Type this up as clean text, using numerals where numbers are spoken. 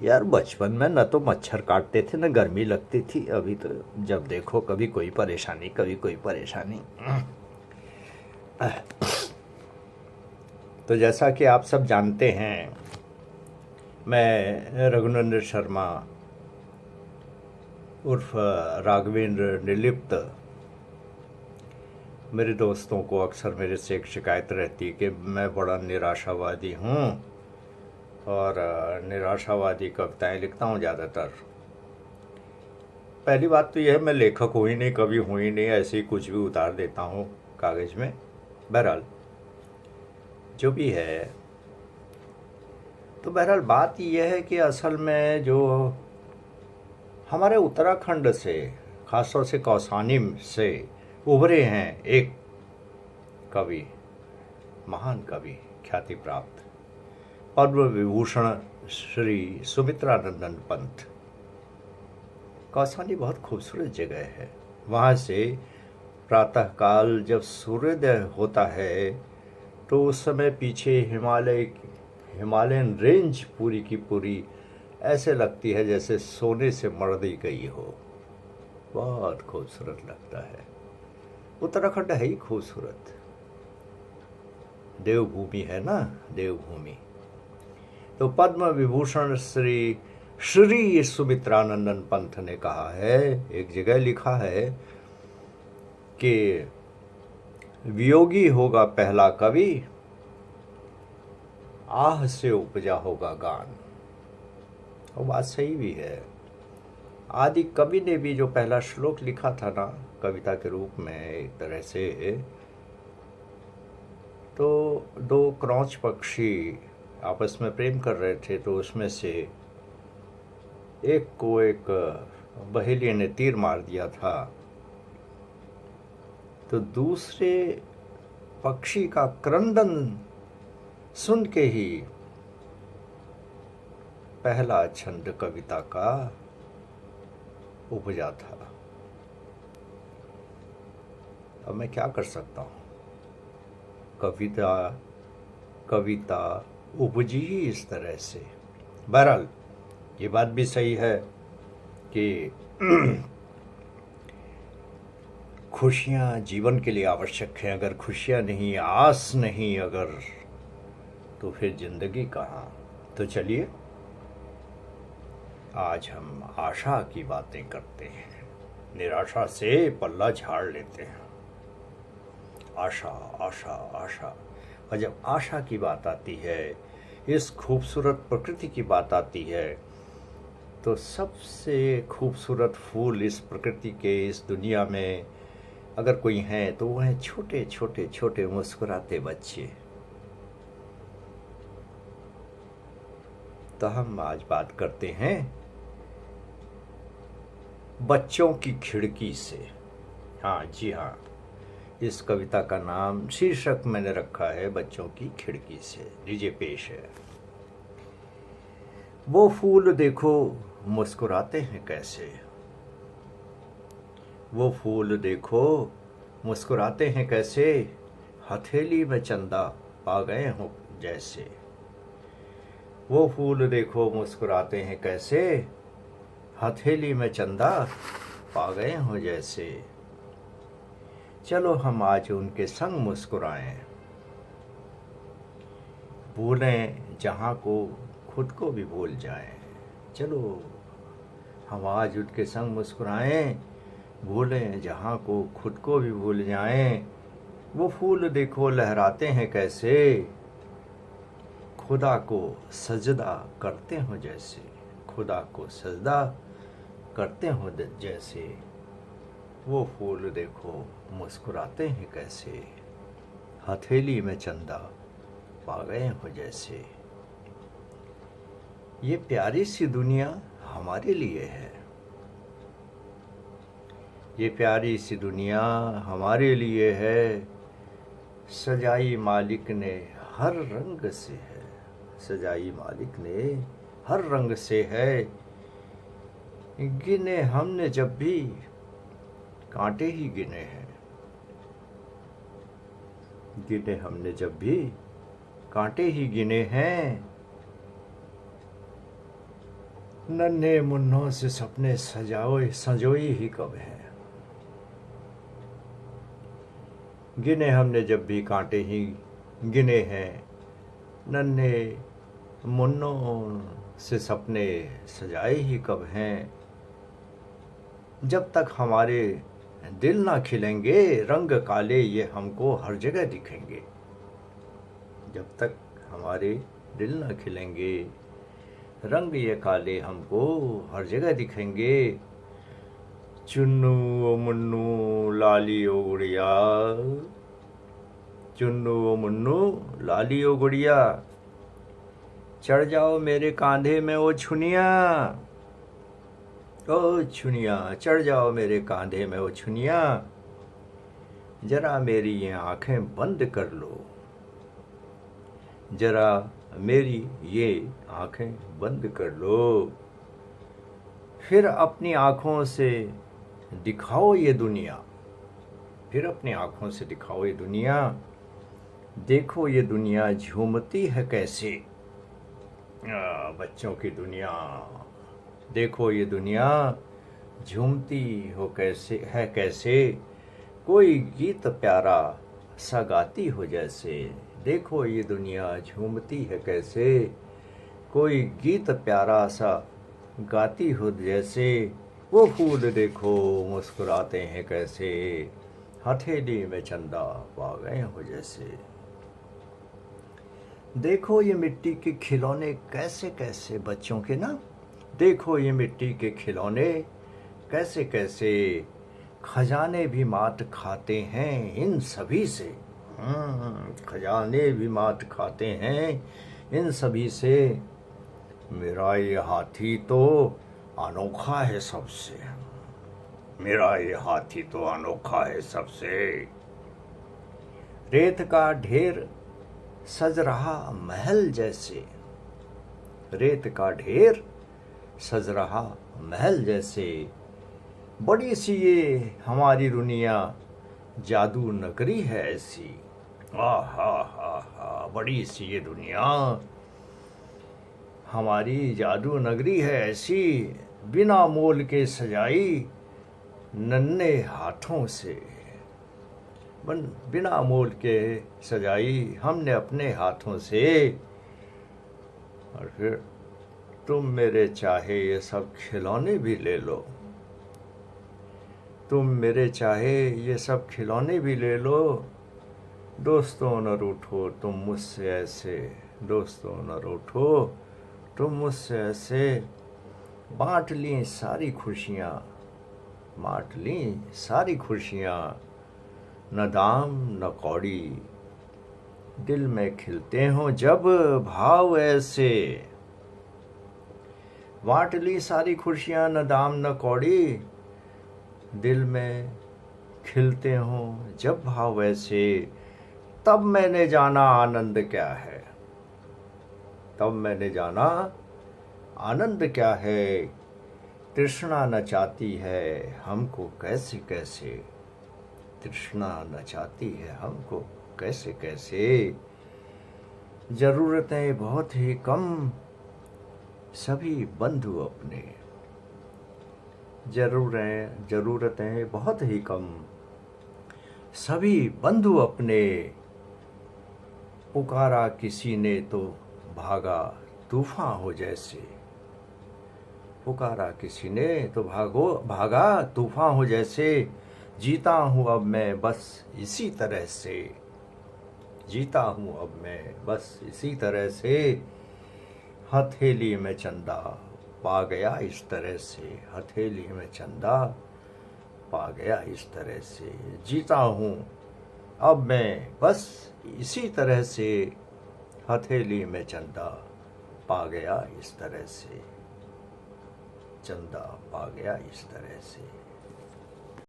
यार बचपन में न तो मच्छर काटते थे न गर्मी लगती थी। अभी तो जब देखो कभी कोई परेशानी कभी कोई परेशानी। तो जैसा कि आप सब जानते हैं, मैं रघुनंदन शर्मा उर्फ राघवेंद्र निर्लिप्त। मेरे दोस्तों को अक्सर मेरे से एक शिकायत रहती है कि मैं बड़ा निराशावादी हूँ और निराशावादी कविताएं लिखता हूँ ज़्यादातर। पहली बात तो यह है, मैं लेखक हूँ ही नहीं, कभी हूँ ही नहीं, ऐसे ही कुछ भी उतार देता हूँ कागज़ में। बहरहाल जो भी है, तो बहरहाल बात यह है कि असल में जो हमारे उत्तराखंड से, खासतौर से कौसानी से उभरे हैं एक कवि, महान कवि, ख्याति प्राप्त पद्म विभूषण श्री सुमित्रानंदन पंत। कौसानी बहुत खूबसूरत जगह है। वहाँ से प्रातःकाल जब सूर्योदय होता है तो उस समय पीछे हिमालयन रेंज पूरी की पूरी ऐसे लगती है जैसे सोने से मढ़ दी गई हो। बहुत खूबसूरत लगता है। उत्तराखंड है ही खूबसूरत, देवभूमि है ना, देवभूमि। तो पद्म विभूषण श्री सुमित्रानंदन पंत ने कहा है, एक जगह लिखा है कि वियोगी होगा पहला कवि, आह से उपजा होगा गान। और बात सही भी है। आदि कवि ने भी जो पहला श्लोक लिखा था ना, कविता के रूप में एक तरह से, तो दो क्रौच पक्षी आपस में प्रेम कर रहे थे, तो उसमें से एक को एक बहेलिये ने तीर मार दिया था, तो दूसरे पक्षी का क्रंदन सुन के ही पहला छंद कविता का उपजा था। अब मैं क्या कर सकता हूँ, कविता उपजी ही इस तरह से। बहरहाल ये बात भी सही है कि खुशियाँ जीवन के लिए आवश्यक हैं। अगर खुशियाँ नहीं, आस नहीं अगर, तो फिर जिंदगी कहाँ। तो चलिए आज हम आशा की बातें करते हैं, निराशा से पल्ला झाड़ लेते हैं। आशा आशा आशा। और जब आशा की बात आती है, इस खूबसूरत प्रकृति की बात आती है, तो सबसे खूबसूरत फूल इस प्रकृति के, इस दुनिया में अगर कोई हैं तो वो हैं छोटे छोटे छोटे मुस्कुराते बच्चे। तो हम आज बात करते हैं बच्चों की खिड़की से। हाँ जी हाँ, इस कविता का नाम, शीर्षक मैंने रखा है बच्चों की खिड़की से। लीजिए पेश है। वो फूल देखो मुस्कुराते हैं कैसे, वो फूल देखो मुस्कुराते हैं कैसे, हथेली में चंदा पा गए हो जैसे। वो फूल देखो मुस्कुराते हैं कैसे, हथेली में चंदा पा गए हो जैसे। चलो हम आज उनके संग मुस्कुराएं, भूलें जहाँ को खुद को भी भूल जाएं। चलो हम आज उनके संग मुस्कुराएं, भूलें जहाँ को खुद को भी भूल जाएं। वो फूल देखो लहराते हैं कैसे, खुदा को सजदा करते हो जैसे, खुदा को सजदा करते हो जैसे। वो फूल देखो मुस्कुराते हैं कैसे, हथेली में चंदा पा गए हो जैसे। ये प्यारी सी दुनिया हमारे लिए है, ये प्यारी सी दुनिया हमारे लिए है, सजाई मालिक ने हर रंग से है, सजाई मालिक ने हर रंग से है। गिने हमने जब भी कांटे ही गिने हैं, गिने हमने जब भी कांटे ही गिने हैं। नन्हे मुन्नों से सपने संजोई ही कब है। गिने हमने जब भी कांटे ही गिने हैं, नन्हे मुन्नों से सपने सजाए ही कब हैं। जब तक हमारे दिल ना खिलेंगे, रंग काले ये हमको हर जगह दिखेंगे। जब तक हमारे दिल ना खिलेंगे, रंग ये काले हमको हर जगह दिखेंगे। चुन्नू ओ मुन्नू लाली ओ गुड़िया, चुन्नू ओ मुन्नू लाली ओ गुड़िया, चढ़ जाओ मेरे कांधे में ओ छुनिया, ओ छुनिया चढ़ जाओ मेरे कांधे में ओ छुनिया, जरा मेरी ये आंखें बंद कर लो, जरा मेरी ये आंखें बंद कर लो। फिर अपनी आंखों से दिखाओ ये दुनिया, फिर अपनी आंखों से दिखाओ ये दुनिया। देखो ये दुनिया झूमती है कैसे, बच्चों की दुनिया। देखो ये दुनिया झूमती हो कैसे है कैसे, कोई गीत प्यारा सा गाती हो जैसे। देखो ये दुनिया झूमती है कैसे, कोई गीत प्यारा सा गाती हो जैसे। वो फूल देखो मुस्कुराते हैं कैसे, हथेली में चंदा पा गए हो जैसे। देखो ये मिट्टी के खिलौने कैसे कैसे, बच्चों के ना। देखो ये मिट्टी के खिलौने कैसे कैसे, खजाने भी मात खाते हैं इन सभी से। खजाने भी मात खाते हैं इन सभी से। मेरा ये हाथी तो अनोखा है सबसे, मेरा ये हाथी तो अनोखा है सबसे। रेत का ढेर सज रहा महल जैसे, रेत का ढेर सज रहा महल जैसे। बड़ी सी ये हमारी दुनिया जादू नगरी है ऐसी। हा, बड़ी सी ये दुनिया हमारी जादू नगरी है ऐसी। बिना मोल के सजाई नन्हे हाथों से, बिना मोल के सजाई हमने अपने हाथों से। और फिर तुम मेरे चाहे ये सब खिलौने भी ले लो, तुम मेरे चाहे ये सब खिलौने भी ले लो। दोस्तों न रूठो तुम मुझसे ऐसे, दोस्तों न रूठो तुम मुझसे ऐसे। बांट ली सारी खुशियाँ, बांट ली सारी खुशियाँ, न दाम न कौड़ी दिल में खिलते हों जब भाव ऐसे। बांट ली सारी खुशियाँ, न दाम न कौड़ी दिल में खिलते हों जब भाव ऐसे। तब मैंने जाना आनंद क्या है, तब मैंने जाना आनंद क्या है। तृष्णा नचाती है हमको कैसे कैसे, तृष्णा नचाती है हमको कैसे कैसे। जरूरतें बहुत ही कम सभी बंधु अपने, जरूरतें बहुत ही कम सभी बंधु अपने। पुकारा किसी ने तो भागा तूफान हो जैसे, पुकारा किसी ने तो भागा तूफान हो जैसे। जीता हूँ अब मैं बस इसी तरह से, जीता हूँ अब मैं बस इसी तरह से। हथेली में चंदा पा गया इस तरह से, हथेली में चंदा पा गया इस तरह से। जीता हूँ अब मैं बस इसी तरह से, हथेली में चंदा पा गया इस तरह से, चंदा पा गया इस तरह से।